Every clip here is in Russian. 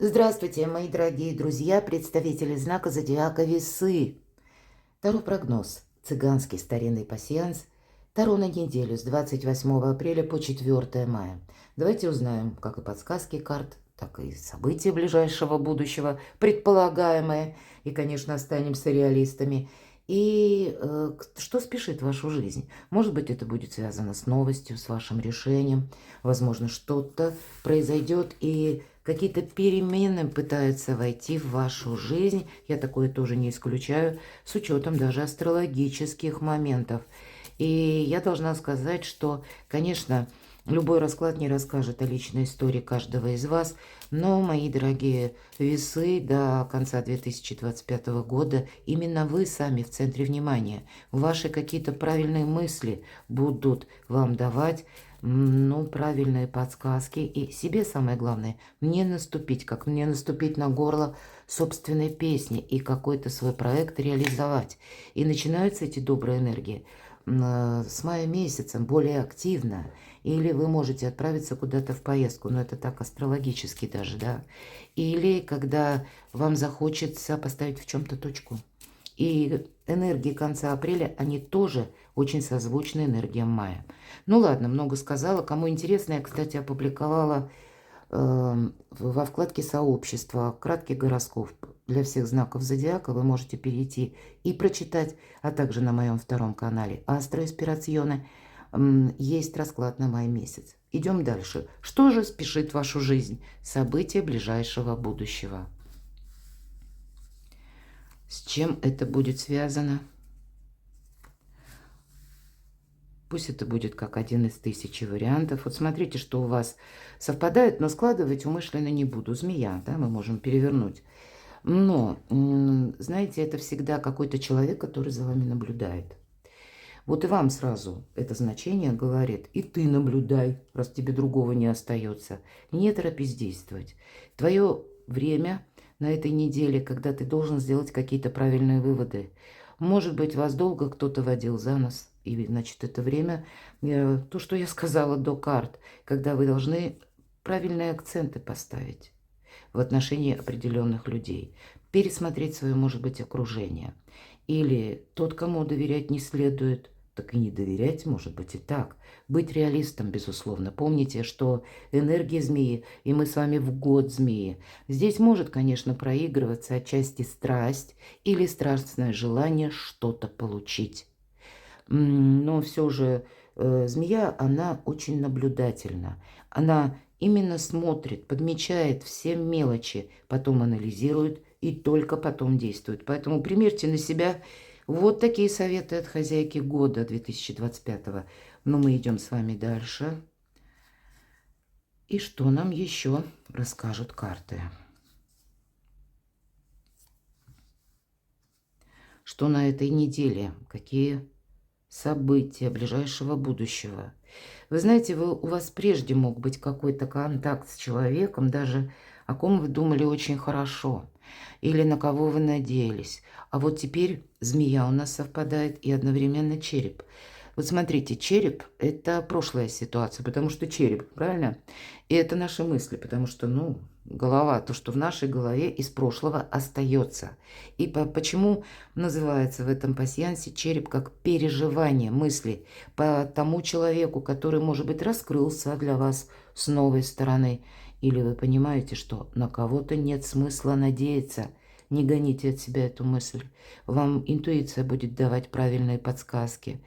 Здравствуйте, мои дорогие друзья, представители знака зодиака Весы. Таро-прогноз. Цыганский старинный пасьянс. Таро на неделю с 28 апреля по 4 мая. Давайте узнаем, как и подсказки карт, так и события ближайшего будущего, предполагаемые. И, конечно, останемся реалистами. И что спешит в вашу жизнь? Может быть, это будет связано с новостью, с вашим решением. Возможно, что-то произойдет, и какие-то перемены пытаются войти в вашу жизнь. Я такое тоже не исключаю, с учетом даже астрологических моментов. И я должна сказать, что, конечно, любой расклад не расскажет о личной истории каждого из вас, но, мои дорогие весы, до конца 2025 года именно вы сами в центре внимания. Ваши какие-то правильные мысли будут вам давать правильные подсказки. И себе самое главное, не наступить, как мне наступить на горло собственной песни и какой-то свой проект реализовать. И начинаются эти добрые энергии с мая месяца более активно. Или вы можете отправиться куда-то в поездку, но это так астрологически даже, да. Или когда вам захочется поставить в чем-то точку. И энергии конца апреля, они тоже очень созвучны энергиям мая. Ну ладно, много сказала. Кому интересно, я, кстати, опубликовала во вкладке «Сообщество» краткий гороскоп для всех знаков зодиака. Вы можете перейти и прочитать, а также на моем втором канале «Астро Инспирационе» есть расклад на май месяц. Идем дальше. Что же спешит вашу жизнь? События ближайшего будущего. С чем это будет связано? Пусть это будет как один из тысячи вариантов. Вот смотрите, что у вас совпадает, но складывать умышленно не буду. Змея, да, мы можем перевернуть. Но, знаете, это всегда какой-то человек, который за вами наблюдает. Вот и вам сразу это значение говорит: и ты наблюдай, раз тебе другого не остается. Не торопись действовать. Твое время на этой неделе, когда ты должен сделать какие-то правильные выводы. Может быть, вас долго кто-то водил за нос. И, значит, это время, то, что я сказала до карт, когда вы должны правильные акценты поставить в отношении определенных людей. Пересмотреть свое, может быть, окружение. Или тот, кому доверять не следует, так и не доверять, может быть, и так. Быть реалистом, безусловно. Помните, что энергия змеи, и мы с вами в год змеи. Здесь может, конечно, проигрываться отчасти страсть или страстное желание что-то получить. Но все же змея, она очень наблюдательна. Она именно смотрит, подмечает все мелочи, потом анализирует и только потом действует. Поэтому примерьте на себя вот такие советы от хозяйки года 2025. Но мы идем с вами дальше. И что нам еще расскажут карты? Что на этой неделе? Какие события ближайшего будущего? Вы знаете, у вас прежде мог быть какой-то контакт с человеком, даже о ком вы думали очень хорошо, или на кого вы надеялись. А вот теперь змея у нас совпадает и одновременно череп. Вот смотрите, череп – это прошлая ситуация, потому что череп, правильно? И это наши мысли, потому что, голова, то, что в нашей голове из прошлого остается. И почему называется в этом пасьянсе череп как переживание мыслей по тому человеку, который, может быть, раскрылся для вас с новой стороны. Или вы понимаете, что на кого-то нет смысла надеяться. Не гоните от себя эту мысль. Вам интуиция будет давать правильные подсказки.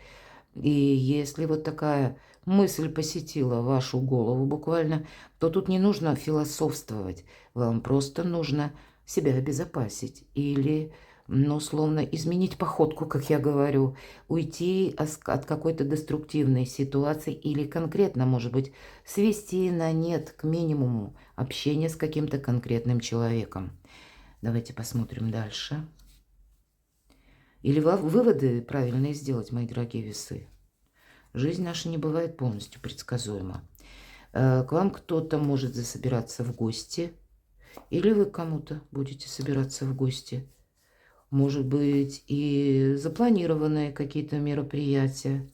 И если вот такая мысль посетила вашу голову буквально, то тут не нужно философствовать. Вам просто нужно себя обезопасить или, словно изменить походку, как я говорю, уйти от какой-то деструктивной ситуации или конкретно, может быть, свести на нет к минимуму общение с каким-то конкретным человеком. Давайте посмотрим дальше. Или выводы правильные сделать, мои дорогие весы. Жизнь наша не бывает полностью предсказуема. К вам кто-то может засобираться в гости, или вы к кому-то будете собираться в гости. Может быть, и запланированные какие-то мероприятия.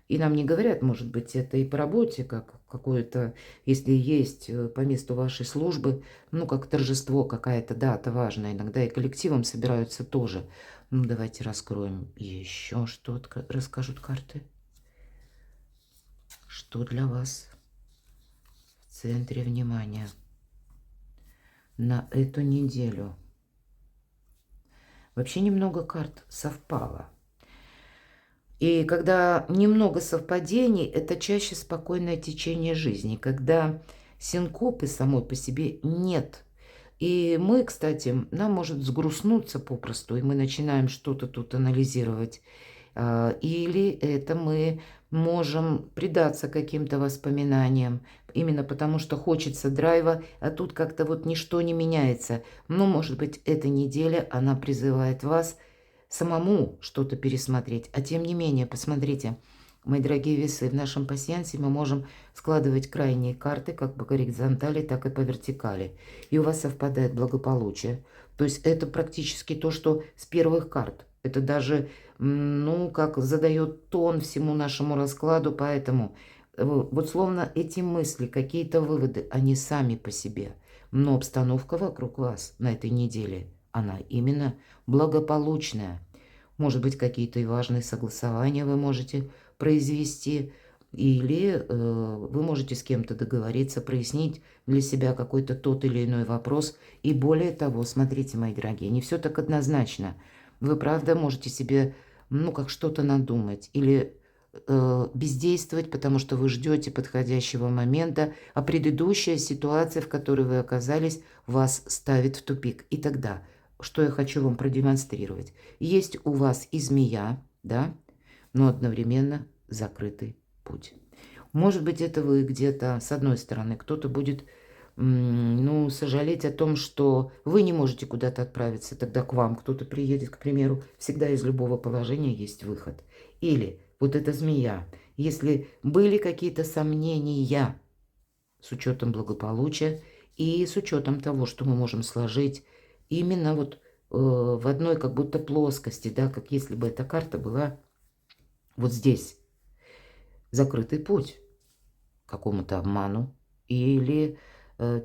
И нам не говорят, может быть, это и по работе, как какое-то, если есть по месту вашей службы, ну, как торжество, какая-то дата важная. Иногда и коллективом собираются тоже. Ну, давайте раскроем еще, что расскажут карты. Что для вас в центре внимания на эту неделю? Вообще немного карт совпало. И когда немного совпадений, это чаще спокойное течение жизни, когда синкопы самой по себе нет. И мы, кстати, нам может сгрустнуться попросту, и мы начинаем что-то тут анализировать. Или это мы можем предаться каким-то воспоминаниям, именно потому что хочется драйва, а тут как-то вот ничто не меняется. Но, может быть, эта неделя, она призывает вас самому что-то пересмотреть. А тем не менее, посмотрите, мои дорогие весы, в нашем пасьянсе мы можем складывать крайние карты как по горизонтали, так и по вертикали. И у вас совпадает благополучие. То есть это практически то, что с первых карт. Это даже, ну, как задает тон всему нашему раскладу. Поэтому вот словно эти мысли, какие-то выводы, они сами по себе. Но обстановка вокруг вас на этой неделе, она именно благополучная. Может быть, какие-то и важные согласования вы можете произвести, или вы можете с кем-то договориться, прояснить для себя какой-то тот или иной вопрос. И более того, смотрите, мои дорогие, не все так однозначно. Вы, правда, можете себе, ну, как что-то надумать или бездействовать, потому что вы ждете подходящего момента, а предыдущая ситуация, в которой вы оказались, вас ставит в тупик. И тогда, что я хочу вам продемонстрировать? Есть у вас и змея, да, но одновременно закрытый путь. Может быть, это вы где-то, с одной стороны, кто-то будет, ну, сожалеть о том, что вы не можете куда-то отправиться, тогда к вам кто-то приедет, к примеру. Всегда из любого положения есть выход. Или вот эта змея, если были какие-то сомнения с учетом благополучия и с учетом того, что мы можем сложить именно вот в одной как будто плоскости, да, как если бы эта карта была вот здесь. Закрытый путь к какому-то обману или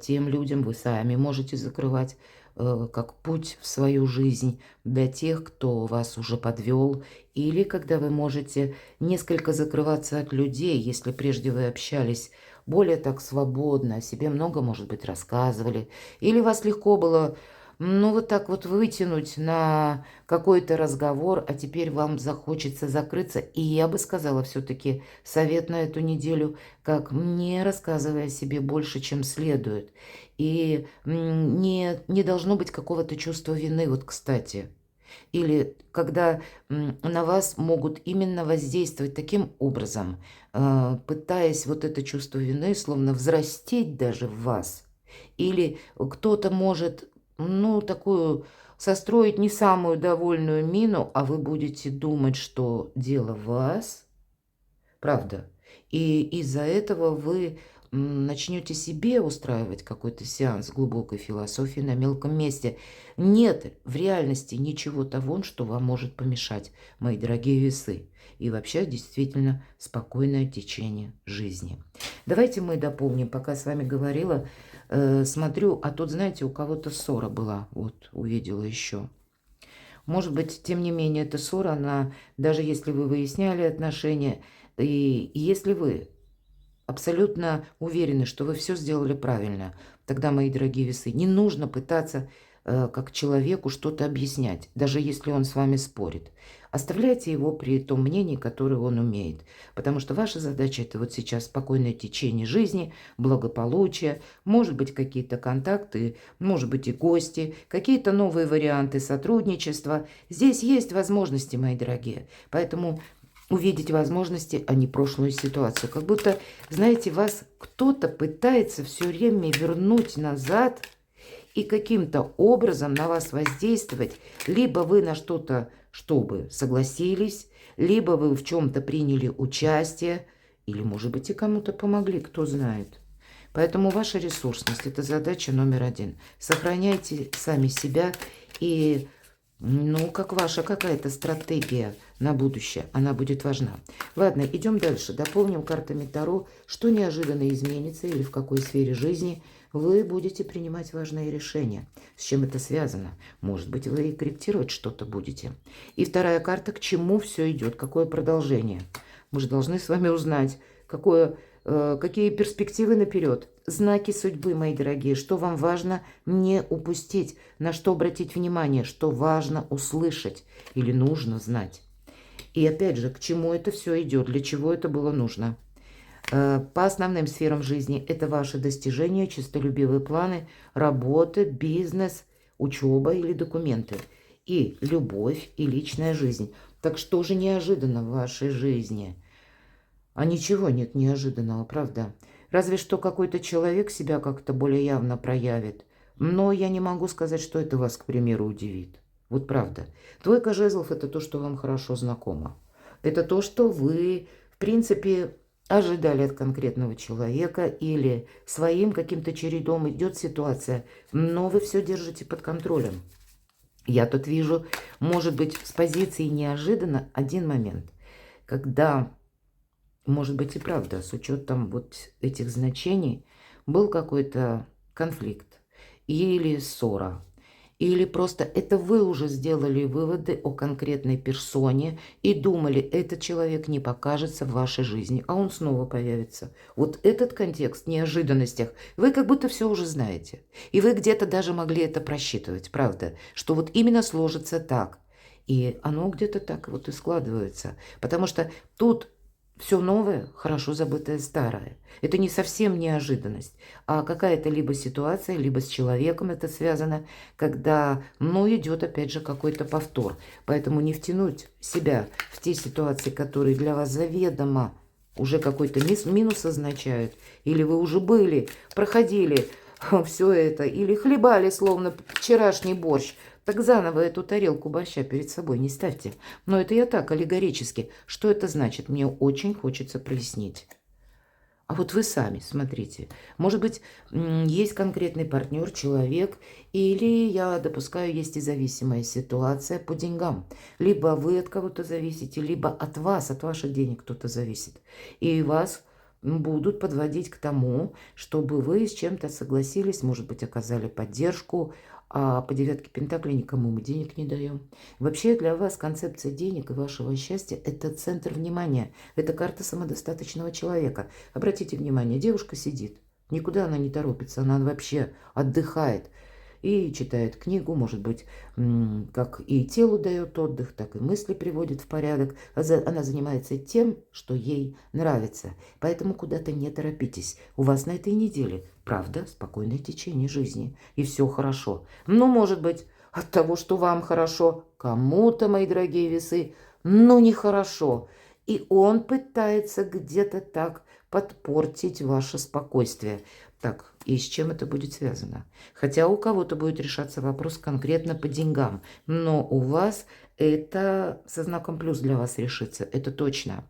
тем людям вы сами можете закрывать как путь в свою жизнь для тех, кто вас уже подвел, или когда вы можете несколько закрываться от людей, если прежде вы общались более так свободно, о себе много, может быть, рассказывали, или вас легко было, ну, вот так вот вытянуть на какой-то разговор, а теперь вам захочется закрыться. И я бы сказала все-таки совет на эту неделю, как не рассказывая о себе больше, чем следует. И не должно быть какого-то чувства вины, вот, кстати. Или когда на вас могут именно воздействовать таким образом, пытаясь вот это чувство вины словно взрастить даже в вас. Или кто-то может, ну, такую состроить не самую довольную мину, а вы будете думать, что дело в вас, правда. И из-за этого вы начнете себе устраивать какой-то сеанс глубокой философии на мелком месте. Нет в реальности ничего того, что вам может помешать, мои дорогие весы. И вообще действительно спокойное течение жизни. Давайте мы дополним, пока с вами говорила, смотрю, а тут, знаете, у кого-то ссора была, вот увидела еще. Может быть, тем не менее, эта ссора, она, даже если вы выясняли отношения, и если вы абсолютно уверены, что вы все сделали правильно, тогда, мои дорогие весы, не нужно пытаться как человеку что-то объяснять, даже если он с вами спорит. Оставляйте его при том мнении, которое он умеет. Потому что ваша задача – это вот сейчас спокойное течение жизни, благополучие, может быть, какие-то контакты, может быть, и гости, какие-то новые варианты сотрудничества. Здесь есть возможности, мои дорогие. Поэтому увидеть возможности, а не прошлую ситуацию. Как будто, знаете, вас кто-то пытается все время вернуть назад и каким-то образом на вас воздействовать. Либо вы на что-то, чтобы согласились, либо вы в чем-то приняли участие, или, может быть, и кому-то помогли, кто знает. Поэтому ваша ресурсность – это задача номер один. Сохраняйте сами себя и, ну, как ваша какая-то стратегия на будущее. Она будет важна. Ладно, идем дальше. Дополним картами Таро, что неожиданно изменится или в какой сфере жизни вы будете принимать важные решения. С чем это связано? Может быть, вы корректировать что-то будете. И вторая карта, к чему все идет, какое продолжение. Мы же должны с вами узнать, какие перспективы наперед. Знаки судьбы, мои дорогие, что вам важно не упустить, на что обратить внимание, что важно услышать или нужно знать. И опять же, к чему это все идет, для чего это было нужно. По основным сферам жизни это ваши достижения, честолюбивые планы, работа, бизнес, учеба или документы. И любовь, и личная жизнь. Так что же неожиданно в вашей жизни? А ничего нет неожиданного, правда? Разве что какой-то человек себя как-то более явно проявит. Но я не могу сказать, что это вас, к примеру, удивит. Вот правда. Двойка жезлов – это то, что вам хорошо знакомо. Это то, что вы, в принципе, ожидали от конкретного человека или своим каким-то чередом идет ситуация, но вы все держите под контролем. Я тут вижу, может быть, с позиции неожиданно один момент, когда, может быть, и правда, с учетом вот этих значений, был какой-то конфликт или ссора, или просто это вы уже сделали выводы о конкретной персоне и думали, этот человек не покажется в вашей жизни, а он снова появится. Вот этот контекст в неожиданностях, вы как будто все уже знаете. И вы где-то даже могли это просчитывать, правда, что вот именно сложится так. И оно где-то так вот и складывается. Потому что тут все новое, хорошо забытое старое. Это не совсем неожиданность, а какая-то либо ситуация, либо с человеком это связано, когда, идет опять же какой-то повтор. Поэтому не втянуть себя в те ситуации, которые для вас заведомо уже какой-то минус означают, или вы уже были, проходили все это, или хлебали словно вчерашний борщ, так заново эту тарелку борща перед собой не ставьте. Но это я так, аллегорически. Что это значит? Мне очень хочется прояснить. А вот вы сами смотрите. Может быть, есть конкретный партнер, человек, или, я допускаю, есть и зависимая ситуация по деньгам. Либо вы от кого-то зависите, либо от вас, от ваших денег кто-то зависит. И вас будут подводить к тому, чтобы вы с чем-то согласились, может быть, оказали поддержку, а по девятке Пентаклей никому мы денег не даем. Вообще для вас концепция денег и вашего счастья – это центр внимания, это карта самодостаточного человека. Обратите внимание, девушка сидит, никуда она не торопится, она вообще отдыхает. И читает книгу, может быть, как и телу дает отдых, так и мысли приводит в порядок. Она занимается тем, что ей нравится. Поэтому куда-то не торопитесь. У вас на этой неделе, правда, спокойное течение жизни. И все хорошо. Но, может быть, от того, что вам хорошо, кому-то, мои дорогие весы, нехорошо. И он пытается где-то так подпортить ваше спокойствие. Так, и с чем это будет связано? Хотя у кого-то будет решаться вопрос конкретно по деньгам, но у вас это со знаком плюс для вас решится, это точно.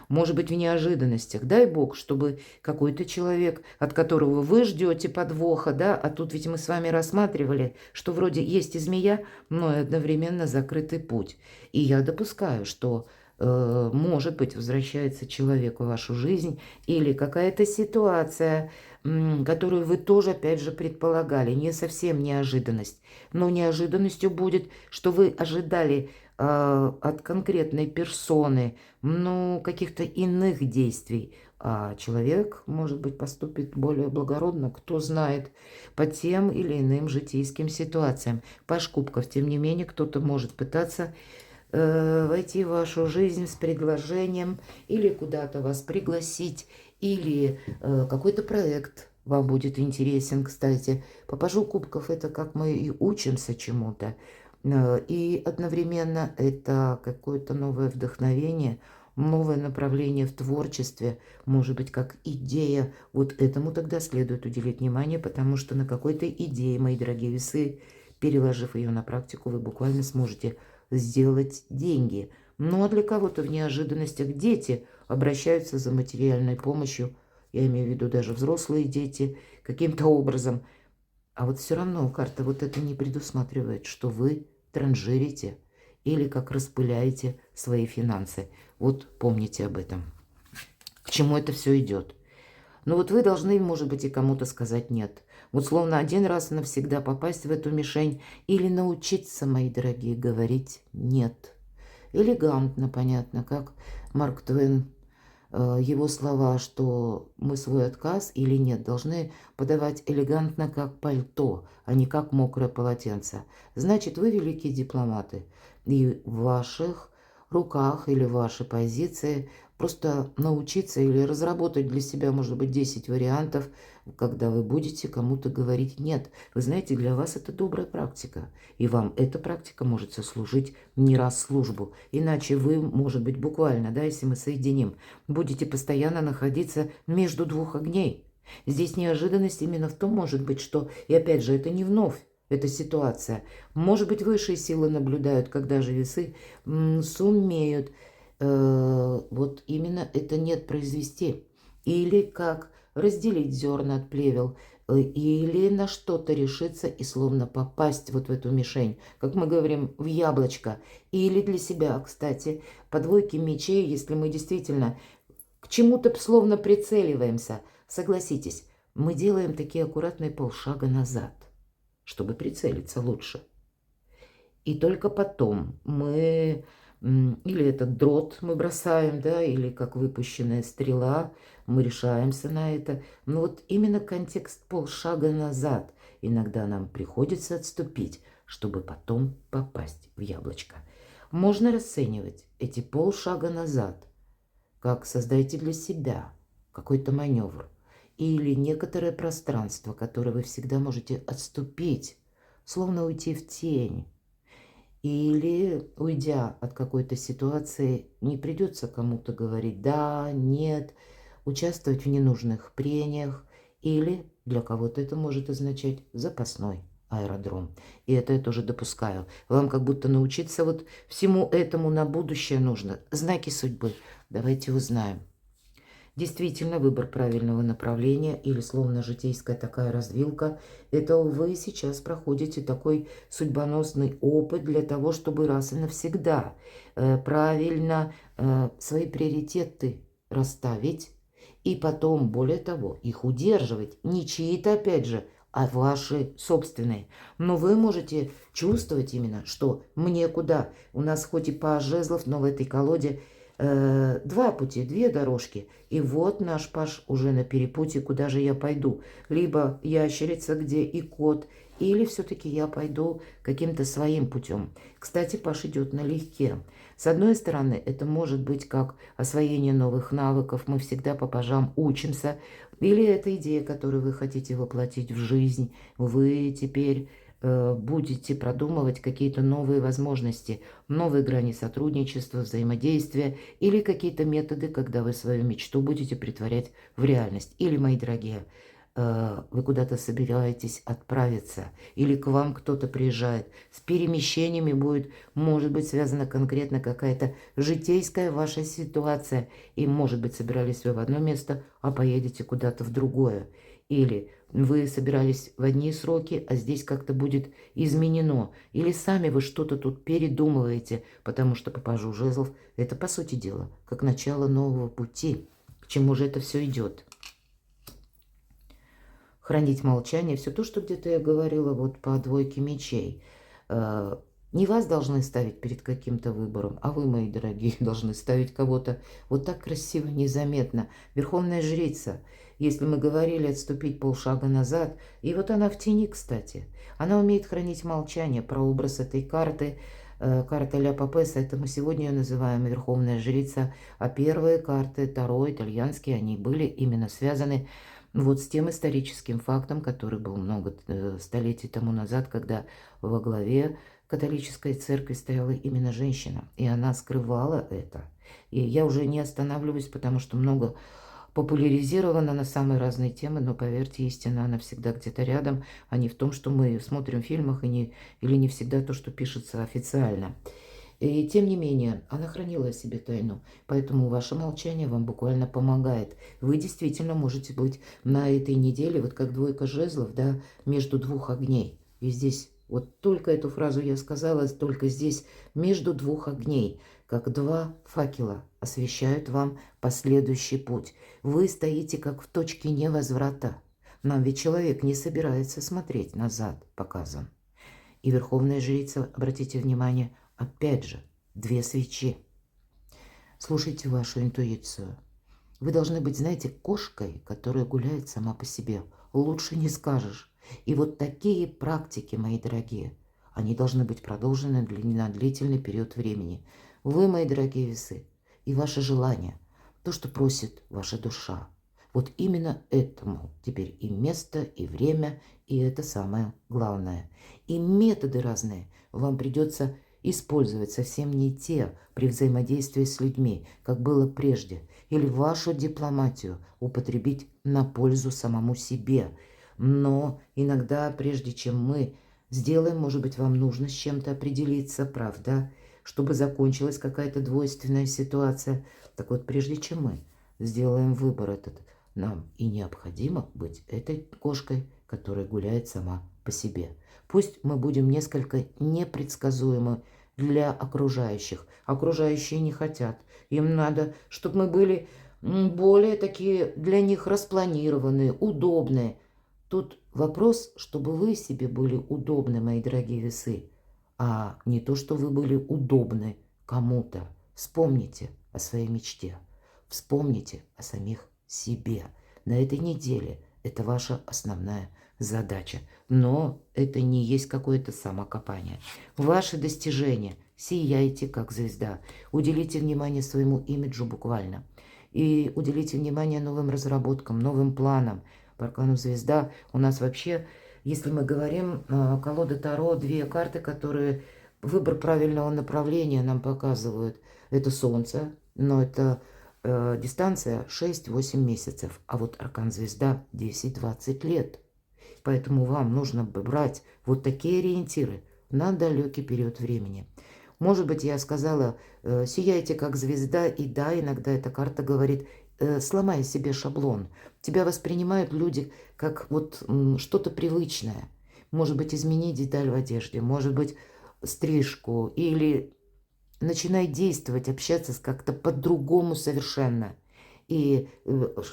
Может быть, в неожиданностях, дай бог, чтобы какой-то человек, от которого вы ждете подвоха, да, а тут ведь мы с вами рассматривали, что вроде есть и змея, но и одновременно закрытый путь. И я допускаю, что может быть, возвращается человек в вашу жизнь или какая-то ситуация, которую вы тоже, опять же, предполагали. Не совсем неожиданность, но неожиданностью будет, что вы ожидали от конкретной персоны, каких-то иных действий. А человек, может быть, поступит более благородно, кто знает, по тем или иным житейским ситуациям. Паш кубков, тем не менее, кто-то может пытаться войти в вашу жизнь с предложением или куда-то вас пригласить, или какой-то проект вам будет интересен, кстати. По пажу кубков это как мы и учимся чему-то, и одновременно это какое-то новое вдохновение, новое направление в творчестве, может быть, как идея. Вот этому тогда следует уделить внимание, потому что на какой-то идее, мои дорогие весы, переложив ее на практику, вы буквально сможете сделать деньги. Ну а для кого-то в неожиданностях дети обращаются за материальной помощью, я имею в виду даже взрослые дети, каким-то образом. А вот все равно карта вот это не предусматривает, что вы транжирите. или как распыляете свои финансы. Вот помните об этом. К чему это все идет? Но вот вы должны, может быть, и кому-то сказать «нет». Вот словно один раз навсегда попасть в эту мишень или научиться, мои дорогие, говорить «нет». Элегантно, понятно, как Марк Твен, его слова, что мы свой отказ или нет должны подавать элегантно, как пальто, а не как мокрое полотенце. Значит, вы великие дипломаты, и в ваших руках или вашей позиции просто научиться или разработать для себя, может быть, 10 вариантов, когда вы будете кому-то говорить «нет». Вы знаете, для вас это добрая практика, и вам эта практика может сослужить не раз службу. Иначе вы, может быть, буквально, да, если мы соединим, будете постоянно находиться между двух огней. Здесь неожиданность именно в том, может быть, что, и опять же, это не вновь, эта ситуация. Может быть, высшие силы наблюдают, когда же весы сумеют вот именно это «нет» произвести. Или как разделить зерна от плевел, или на что-то решиться и словно попасть вот в эту мишень, как мы говорим, в яблочко. Или для себя, кстати, по двойке мечей, если мы действительно к чему-то словно прицеливаемся, согласитесь, мы делаем такие аккуратные полшага назад, чтобы прицелиться лучше. И только потом мы, или этот дрот мы бросаем, да, или как выпущенная стрела, мы решаемся на это. Но вот именно контекст полшага назад. Иногда нам приходится отступить, чтобы потом попасть в яблочко. Можно расценивать эти полшага назад, как создайте для себя какой-то маневр или некоторое пространство, которое вы всегда можете отступить, словно уйти в тень. Или, уйдя от какой-то ситуации, не придется кому-то говорить «да», «нет», участвовать в ненужных прениях. Или для кого-то это может означать запасной аэродром. И это я тоже допускаю. Вам как будто научиться вот всему этому на будущее нужно. Знаки судьбы. Давайте узнаем. Действительно, выбор правильного направления или словно житейская такая развилка, это вы сейчас проходите такой судьбоносный опыт для того, чтобы раз и навсегда правильно свои приоритеты расставить и потом, более того, их удерживать. Не чьи-то, опять же, а ваши собственные. Но вы можете чувствовать именно, что мне куда. У нас хоть и паж жезлов, но в этой колоде два пути, две дорожки. И вот наш паж уже на перепутье, куда же я пойду. Либо ящерица, где и кот, или все-таки я пойду каким-то своим путем. Кстати, паж идет налегке. С одной стороны, это может быть как освоение новых навыков. Мы всегда по пажам учимся. Или это идея, которую вы хотите воплотить в жизнь. Вы теперь будете продумывать какие-то новые возможности, новые грани сотрудничества, взаимодействия или какие-то методы, когда вы свою мечту будете притворять в реальность. Или, мои дорогие, вы куда-то собираетесь отправиться, или к вам кто-то приезжает. С перемещениями будет, может быть, связана конкретно какая-то житейская ваша ситуация. И, может быть, собирались вы в одно место, а поедете куда-то в другое. Или вы собирались в одни сроки, а здесь как-то будет изменено. Или сами вы что-то тут передумываете, потому что по пажу жезлов это, по сути дела, как начало нового пути. К чему же это все идет? Хранить молчание, все то, что где-то я говорила вот по двойке мечей. Не вас должны ставить перед каким-то выбором, а вы, мои дорогие, должны ставить кого-то вот так красиво, незаметно. Верховная жрица. Если мы говорили отступить полшага назад, и вот она в тени, кстати. Она умеет хранить молчание. Прообраз этой карты, карта Ля Папеса, это мы сегодня ее называем Верховная жрица. А первые карты Таро, итальянские, они были именно связаны вот с тем историческим фактом, который был много столетий тому назад, когда во главе католической церкви стояла именно женщина, и она скрывала это. И я уже не останавливаюсь, потому что много популяризировано на самые разные темы, но поверьте, истина, она всегда где-то рядом, а не в том, что мы смотрим в фильмах, или не всегда то, что пишется официально. И тем не менее, она хранила о себе тайну, поэтому ваше молчание вам буквально помогает. Вы действительно можете быть на этой неделе, вот как двойка жезлов, да, между двух огней. И здесь Вот только эту фразу я сказала, только здесь между двух огней, как два факела освещают вам последующий путь. Вы стоите как в точке невозврата. Нам ведь человек не собирается смотреть назад, показан. И верховная жрица, обратите внимание, опять же, две свечи. Слушайте вашу интуицию. Вы должны быть, знаете, кошкой, которая гуляет сама по себе. Лучше не скажешь. И вот такие практики, мои дорогие, они должны быть продолжены на длительный период времени. Вы, мои дорогие весы, и ваше желание, то, что просит ваша душа. Вот именно этому теперь и место, и время, и это самое главное. И методы разные вам придется использовать совсем не те при взаимодействии с людьми, как было прежде, или вашу дипломатию употребить на пользу самому себе. Но иногда, прежде чем мы сделаем, может быть, вам нужно с чем-то определиться, правда, чтобы закончилась какая-то двойственная ситуация. Так вот, прежде чем мы сделаем выбор этот, нам и необходимо быть этой кошкой, которая гуляет сама по себе. Пусть мы будем несколько непредсказуемы для окружающих. Окружающие не хотят. Им надо, чтобы мы были более такие для них распланированные, удобные. Тут вопрос, чтобы вы себе были удобны, мои дорогие весы, а не то, что вы были удобны кому-то. Вспомните о своей мечте. Вспомните о самих себе. На этой неделе это ваша основная задача. Но это не есть какое-то самокопание. Ваши достижения. Сияйте, как звезда. Уделите внимание своему имиджу буквально. И уделите внимание новым разработкам, новым планам. По аркану звезда у нас вообще, если мы говорим, колода Таро, две карты, которые выбор правильного направления нам показывают. Это Солнце, но это дистанция 6-8 месяцев, а вот аркан звезда 10-20 лет. Поэтому вам нужно брать вот такие ориентиры на далекий период времени. Может быть, я сказала, сияйте как звезда, и да, иногда эта карта говорит, сломай себе шаблон. Тебя воспринимают люди как вот что-то привычное. Может быть, измени деталь в одежде, может быть, стрижку или начинай действовать, общаться как-то по-другому совершенно. И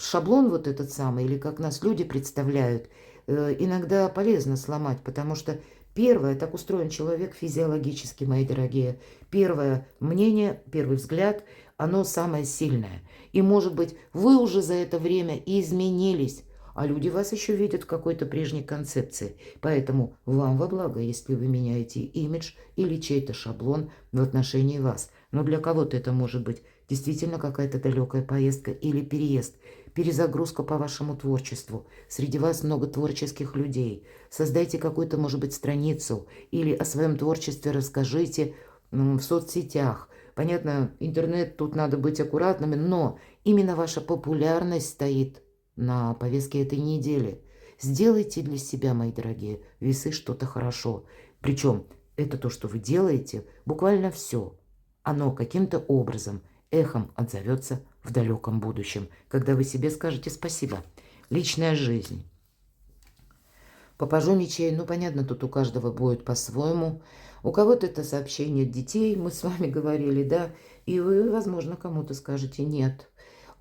шаблон вот этот самый, или как нас люди представляют, иногда полезно сломать, потому что первое, так устроен человек физиологически, мои дорогие, первое мнение, первый взгляд, оно самое сильное. И, может быть, вы уже за это время изменились, а люди вас еще видят в какой-то прежней концепции. Поэтому вам во благо, если вы меняете имидж или чей-то шаблон в отношении вас. Но для кого-то это может быть действительно какая-то далекая поездка или переезд, перезагрузка по вашему творчеству. Среди вас много творческих людей. Создайте какую-то, может быть, страницу или о своем творчестве расскажите в соцсетях. Понятно, интернет, тут надо быть аккуратными, но именно ваша популярность стоит на повестке этой недели. Сделайте для себя, мои дорогие весы, что-то хорошо. Причем это то, что вы делаете, буквально все. Оно каким-то образом эхом отзовется в далеком будущем, когда вы себе скажете спасибо. Личная жизнь. По пажу мечей, ну понятно, тут у каждого будет по-своему. У кого-то это сообщение от детей, мы с вами говорили, да, и вы, возможно, кому-то скажете нет.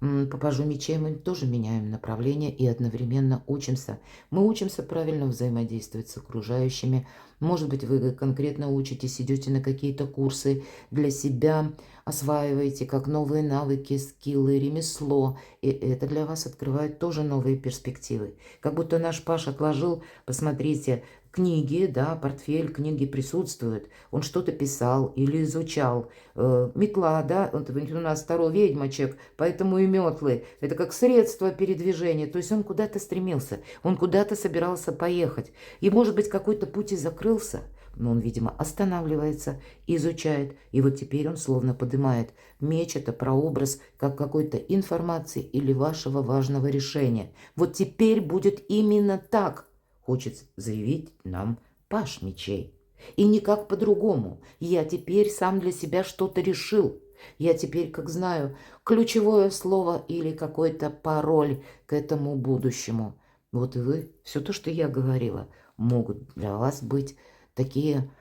По пажу мечей мы тоже меняем направление и одновременно учимся. Мы учимся правильно взаимодействовать с окружающими. Может быть, вы конкретно учитесь, идете на какие-то курсы для себя, осваиваете как новые навыки, скиллы, ремесло. И это для вас открывает тоже новые перспективы. Как будто наш Паш отложил, посмотрите, книги, да, портфель, книги присутствуют. Он что-то писал или изучал. Метла, да, у нас второй ведьмочек, поэтому и метлы. Это как средство передвижения. То есть он куда-то стремился, он куда-то собирался поехать. И, может быть, какой-то путь и закрылся, но он, видимо, останавливается, изучает. И вот теперь он словно поднимает меч, это прообраз как какой-то информации или вашего важного решения. Вот теперь будет именно так, хочет заявить нам паж мечей. И никак по-другому. Я теперь сам для себя что-то решил. Я теперь, как знаю, ключевое слово или какой-то пароль к этому будущему. Вот и вы, все то, что я говорила, могут для вас быть такие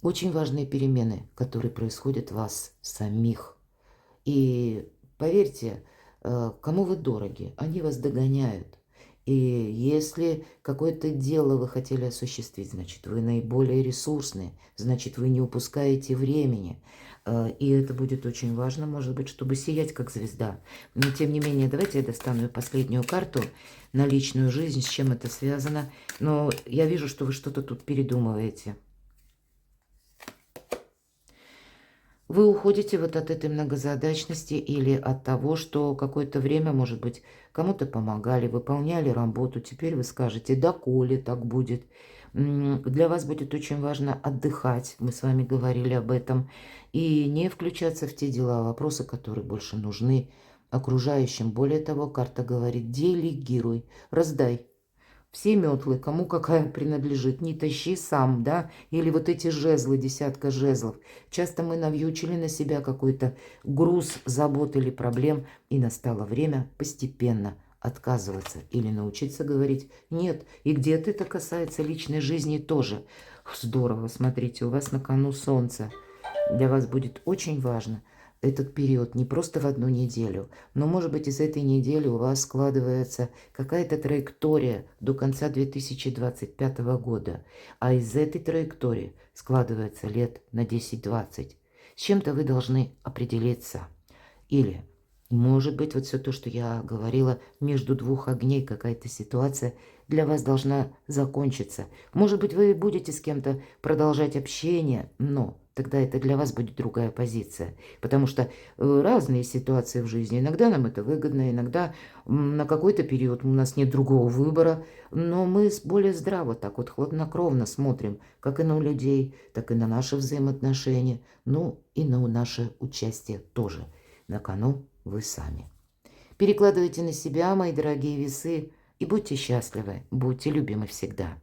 очень важные перемены, которые происходят в вас самих. И поверьте, кому вы дороги, они вас догоняют. И если какое-то дело вы хотели осуществить, значит, вы наиболее ресурсные, значит, вы не упускаете времени. И это будет очень важно, может быть, чтобы сиять как звезда. Но, тем не менее, давайте я достану последнюю карту на личную жизнь, с чем это связано. Но я вижу, что вы что-то тут передумываете. Вы уходите вот от этой многозадачности или от того, что какое-то время, может быть, кому-то помогали, выполняли работу. Теперь вы скажете, да коли так будет. Для вас будет очень важно отдыхать, мы с вами говорили об этом, и не включаться в те дела, вопросы, которые больше нужны окружающим. Более того, карта говорит, делегируй, раздай. Все метлы, кому какая принадлежит, не тащи сам, да, или вот эти жезлы, десятка жезлов. Часто мы навьючили на себя какой-то груз забот или проблем, и настало время постепенно отказываться или научиться говорить «нет». И где-то это касается личной жизни тоже. Здорово, смотрите, у вас на кону солнце. Для вас будет очень важно этот период не просто в одну неделю, но, может быть, из этой недели у вас складывается какая-то траектория до конца 2025 года, а из этой траектории складывается лет на 10-20. С чем-то вы должны определиться. Или, может быть, вот все то, что я говорила, между двух огней какая-то ситуация для вас должна закончиться. Может быть, вы будете с кем-то продолжать общение, но тогда это для вас будет другая позиция. Потому что разные ситуации в жизни. Иногда нам это выгодно, иногда на какой-то период у нас нет другого выбора. Но мы более здраво, так вот хладнокровно смотрим, как и на людей, так и на наши взаимоотношения, ну и на наше участие тоже. На кону вы сами. Перекладывайте на себя, мои дорогие весы, и будьте счастливы, будьте любимы всегда.